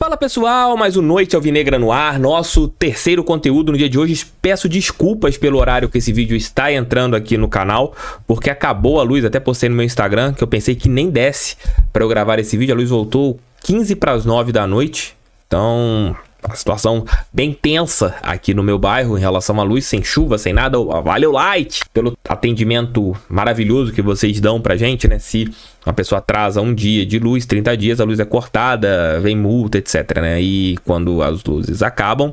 Fala pessoal, mais um Noite Alvinegra no ar, nosso terceiro conteúdo no dia de hoje. Peço desculpas pelo horário que esse vídeo está entrando aqui no canal, porque acabou a luz, até postei no meu Instagram, que eu pensei que nem desse para eu gravar esse vídeo. A luz voltou 15 para as 9 da noite, então a situação bem tensa aqui no meu bairro em relação à luz, sem chuva, sem nada. Valeu Light pelo atendimento maravilhoso que vocês dão pra gente, né? Se uma pessoa atrasa um dia de luz, 30 dias, a luz é cortada, vem multa, etc, né? E quando as luzes acabam,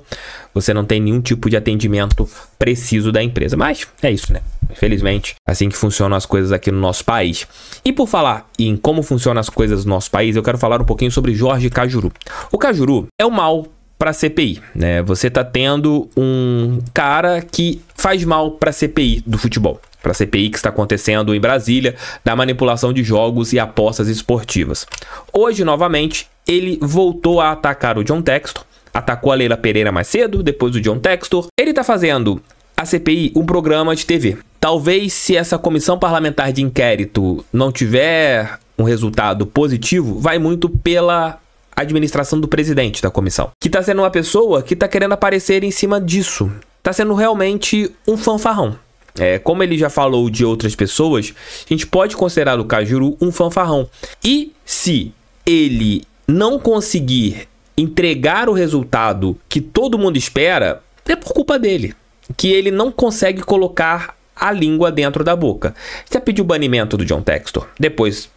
você não tem nenhum tipo de atendimento preciso da empresa. Mas é isso, né? Infelizmente, assim que funcionam as coisas aqui no nosso país. E por falar em como funcionam as coisas no nosso país, eu quero falar um pouquinho sobre Jorge Cajuru. O Cajuru é o mal para CPI, né? Você tá tendo um cara que faz mal para CPI do futebol, para CPI que está acontecendo em Brasília, da manipulação de jogos e apostas esportivas. Hoje, novamente, ele voltou a atacar o John Textor, atacou a Leila Pereira mais cedo, depois o John Textor. Ele tá fazendo a CPI um programa de TV. Talvez, se essa comissão parlamentar de inquérito não tiver um resultado positivo, vai muito pela administração do presidente da comissão, que tá sendo uma pessoa que tá querendo aparecer em cima disso. Tá sendo realmente um fanfarrão. Como ele já falou de outras pessoas, a gente pode considerar o Cajuru um fanfarrão. E se ele não conseguir entregar o resultado que todo mundo espera, é por culpa dele, que ele não consegue colocar a língua dentro da boca. Já pediu o banimento do John Textor, depois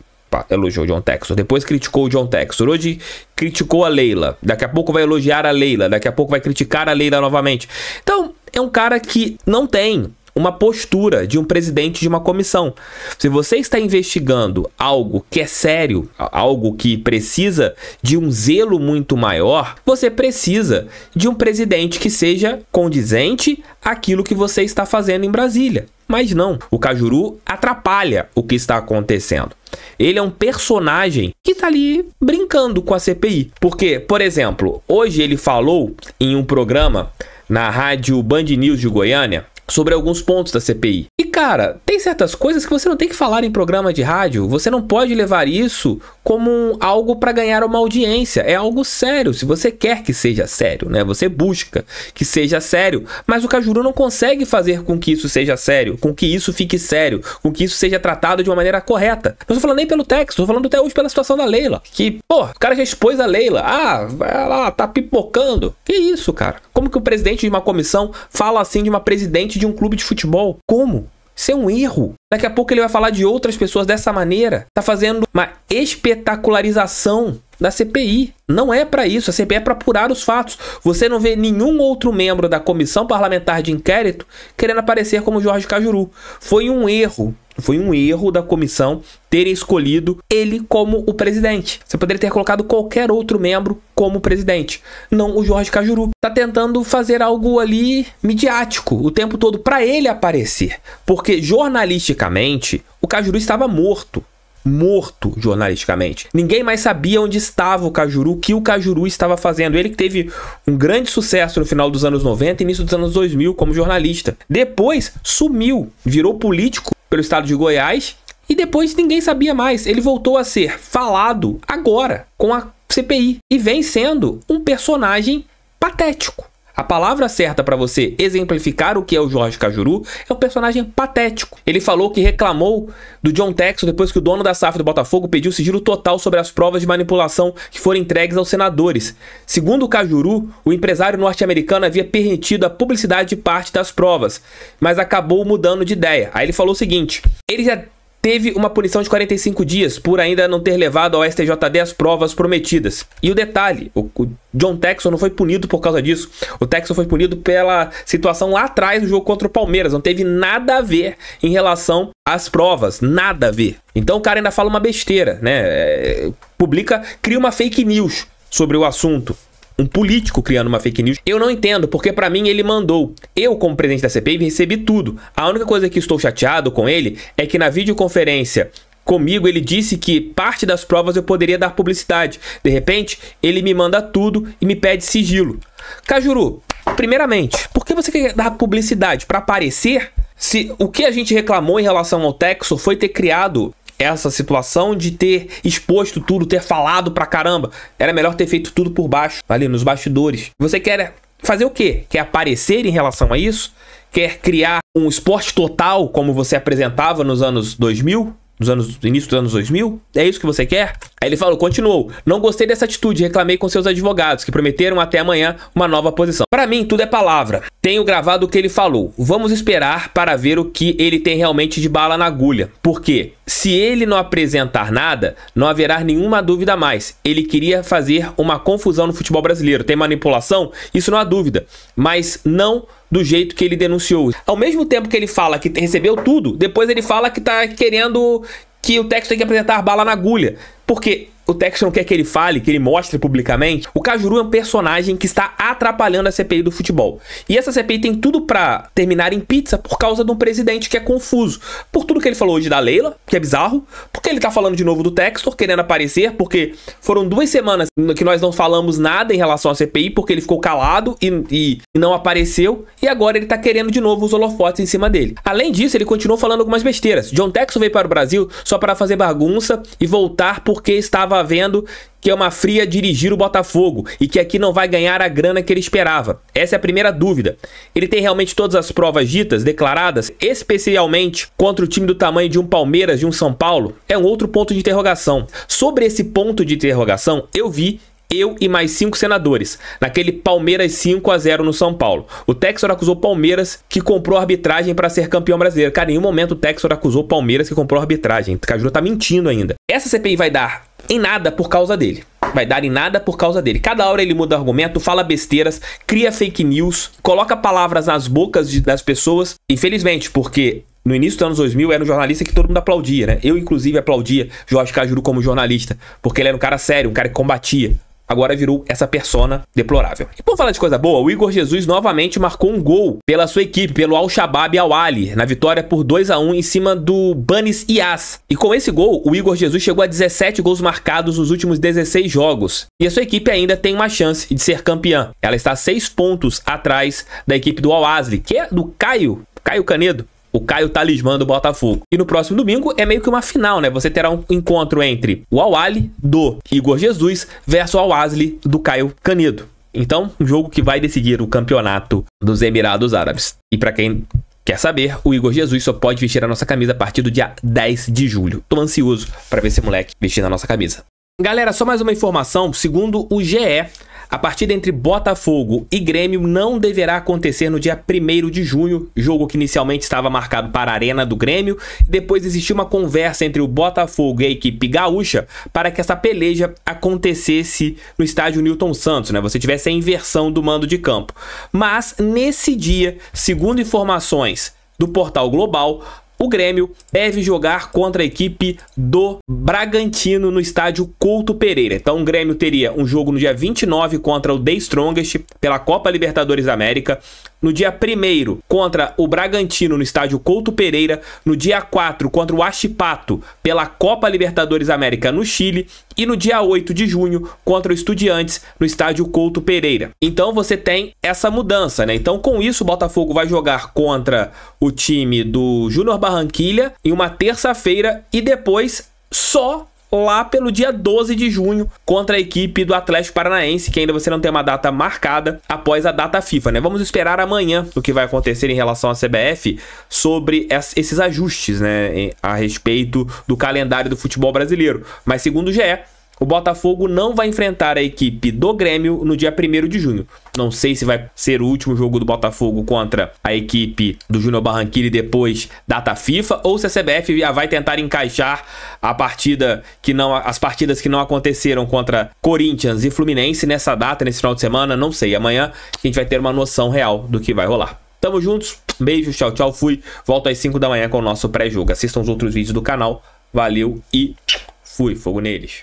elogiou o John Textor, depois criticou o John Textor, hoje criticou a Leila, daqui a pouco vai elogiar a Leila, daqui a pouco vai criticar a Leila novamente. Então, é um cara que não tem uma postura de um presidente de uma comissão. Se você está investigando algo que é sério, algo que precisa de um zelo muito maior, você precisa de um presidente que seja condizente àquilo que você está fazendo em Brasília. Mas não, o Cajuru atrapalha o que está acontecendo. Ele é um personagem que está ali brincando com a CPI. Porque, por exemplo, hoje ele falou em um programa na rádio Band News de Goiânia sobre alguns pontos da CPI. E cara, tem certas coisas que você não tem que falar em programa de rádio. Você não pode levar isso como algo para ganhar uma audiência. É algo sério. Se você quer que seja sério, né? Você busca que seja sério. Mas o Cajuru não consegue fazer com que isso seja sério, com que isso fique sério, com que isso seja tratado de uma maneira correta. Não estou falando nem pelo texto, estou falando até hoje pela situação da Leila. Que, pô, o cara já expôs a Leila. Ah, vai lá, tá pipocando. Que isso, cara? Como que o presidente de uma comissão fala assim de uma presidente de um clube de futebol? Como? Isso é um erro. Daqui a pouco ele vai falar de outras pessoas dessa maneira. Tá fazendo uma espetacularização da CPI. Não é para isso. A CPI é para apurar os fatos. Você não vê nenhum outro membro da comissão parlamentar de inquérito querendo aparecer como Jorge Cajuru. Foi um erro. Foi um erro da comissão ter escolhido ele como o presidente. Você poderia ter colocado qualquer outro membro como presidente. Não o Jorge Cajuru. Tá tentando fazer algo ali midiático o tempo todo para ele aparecer. Porque jornalisticamente o Cajuru estava morto. Morto jornalisticamente. Ninguém mais sabia onde estava o Cajuru, o que o Cajuru estava fazendo. Ele que teve um grande sucesso no final dos anos 90 e início dos anos 2000 como jornalista. Depois sumiu, virou político pelo estado de Goiás e depois ninguém sabia mais. Ele voltou a ser falado agora com a CPI e vem sendo um personagem patético. A palavra certa para você exemplificar o que é o Jorge Cajuru é um personagem patético. Ele falou que reclamou do John Textor depois que o dono da SAF do Botafogo pediu sigilo total sobre as provas de manipulação que foram entregues aos senadores. Segundo o Cajuru, o empresário norte-americano havia permitido a publicidade de parte das provas, mas acabou mudando de ideia. Aí ele falou o seguinte: ele já teve uma punição de 45 dias por ainda não ter levado ao STJD as provas prometidas. E o detalhe, o John Textor não foi punido por causa disso. O Textor foi punido pela situação lá atrás do jogo contra o Palmeiras. Não teve nada a ver em relação às provas. Nada a ver. Então o cara ainda fala uma besteira, né? Cria uma fake news sobre o assunto. Um político criando uma fake news. Eu não entendo, porque pra mim ele mandou. Eu, como presidente da CPI, recebi tudo. A única coisa que estou chateado com ele é que na videoconferência comigo ele disse que parte das provas eu poderia dar publicidade. De repente, ele me manda tudo e me pede sigilo. Cajuru, primeiramente, por que você quer dar publicidade? Pra aparecer? Se o que a gente reclamou em relação ao Textor foi ter criado essa situação de ter exposto tudo, ter falado pra caramba. Era melhor ter feito tudo por baixo, ali nos bastidores. Você quer fazer o quê? Quer aparecer em relação a isso? Quer criar um esporte total como você apresentava nos anos 2000? Início dos anos 2000? É isso que você quer? Aí ele falou, continuou: não gostei dessa atitude, reclamei com seus advogados, que prometeram até amanhã uma nova posição. Para mim, tudo é palavra. Tenho gravado o que ele falou. Vamos esperar para ver o que ele tem realmente de bala na agulha. Porque se ele não apresentar nada, não haverá nenhuma dúvida mais. Ele queria fazer uma confusão no futebol brasileiro. Tem manipulação? Isso não há dúvida. Mas não do jeito que ele denunciou. Ao mesmo tempo que ele fala que recebeu tudo, depois ele fala que tá querendo que o Textor tem que apresentar bala na agulha. Porque o Textor não quer que ele fale, que ele mostre publicamente. O Cajuru é um personagem que está atrapalhando a CPI do futebol. E essa CPI tem tudo pra terminar em pizza por causa de um presidente que é confuso. Por tudo que ele falou hoje da Leila, que é bizarro. Porque ele tá falando de novo do Textor, querendo aparecer. Porque foram 2 semanas que nós não falamos nada em relação à CPI, porque ele ficou calado e não apareceu. E agora ele tá querendo de novo os holofotes em cima dele. Além disso, ele continuou falando algumas besteiras. John Textor veio para o Brasil só para fazer bagunça e voltar porque estava vendo que é uma fria dirigir o Botafogo e que aqui não vai ganhar a grana que ele esperava. Essa é a primeira dúvida. Ele tem realmente todas as provas ditas, declaradas, especialmente contra o time do tamanho de um Palmeiras, de um São Paulo? É um outro ponto de interrogação. Sobre esse ponto de interrogação, eu e mais 5 senadores, naquele Palmeiras 5-0 no São Paulo. O Textor acusou o Palmeiras que comprou a arbitragem para ser campeão brasileiro. Cara, em nenhum momento o Textor acusou o Palmeiras que comprou a arbitragem. O Cajuru tá mentindo ainda. Essa CPI vai dar em nada por causa dele. Vai dar em nada por causa dele. Cada hora ele muda argumento, fala besteiras, cria fake news, coloca palavras nas bocas das pessoas. Infelizmente, porque no início dos anos 2000 era um jornalista que todo mundo aplaudia, né? Eu, inclusive, aplaudia Jorge Cajuru como jornalista, porque ele era um cara sério, um cara que combatia. Agora virou essa persona deplorável. E por falar de coisa boa, o Igor Jesus novamente marcou um gol pela sua equipe, pelo Al-Shabaab Al-Ahly, na vitória por 2-1 em cima do Banis Ias. E com esse gol, o Igor Jesus chegou a 17 gols marcados nos últimos 16 jogos. E a sua equipe ainda tem uma chance de ser campeã. Ela está 6 pontos atrás da equipe do Al-Ahly, que é do Caio Canedo. O Caio Talismã do Botafogo. E no próximo domingo é meio que uma final, né? Você terá um encontro entre o Al-Ahly do Igor Jesus versus o Al-Ahly do Caio Canedo. Então, um jogo que vai decidir o campeonato dos Emirados Árabes. E para quem quer saber, o Igor Jesus só pode vestir a nossa camisa a partir do dia 10 de julho. Tô ansioso para ver esse moleque vestindo a nossa camisa. Galera, só mais uma informação. Segundo o GE, a partida entre Botafogo e Grêmio não deverá acontecer no dia 1º de junho, jogo que inicialmente estava marcado para a Arena do Grêmio. Depois existiu uma conversa entre o Botafogo e a equipe gaúcha para que essa peleja acontecesse no estádio Newton Santos, né? Você tivesse a inversão do mando de campo. Mas nesse dia, segundo informações do Portal Global, o Grêmio deve jogar contra a equipe do Bragantino no estádio Couto Pereira. Então o Grêmio teria um jogo no dia 29 contra o The Strongest pela Copa Libertadores da América. No dia 1º contra o Bragantino no estádio Couto Pereira. No dia 4 contra o Huachipato pela Copa Libertadores América no Chile. E no dia 8 de junho contra o Estudiantes no estádio Couto Pereira. Então você tem essa mudança, né? Então com isso o Botafogo vai jogar contra o time do Júnior Barranquilla em uma terça-feira e depois só lá pelo dia 12 de junho contra a equipe do Atlético Paranaense, que ainda você não tem uma data marcada após a data FIFA, né? Vamos esperar amanhã o que vai acontecer em relação à CBF sobre esses ajustes, né, a respeito do calendário do futebol brasileiro. Mas segundo o GE, o Botafogo não vai enfrentar a equipe do Grêmio no dia 1º de junho. Não sei se vai ser o último jogo do Botafogo contra a equipe do Júnior Barranquilla e depois data FIFA, ou se a CBF já vai tentar encaixar as partidas que não aconteceram contra Corinthians e Fluminense nessa data, nesse final de semana. Não sei. Amanhã a gente vai ter uma noção real do que vai rolar. Tamo juntos. Beijos, tchau, tchau. Fui. Volto às 5 da manhã com o nosso pré-jogo. Assistam os outros vídeos do canal. Valeu e fui. Fogo neles.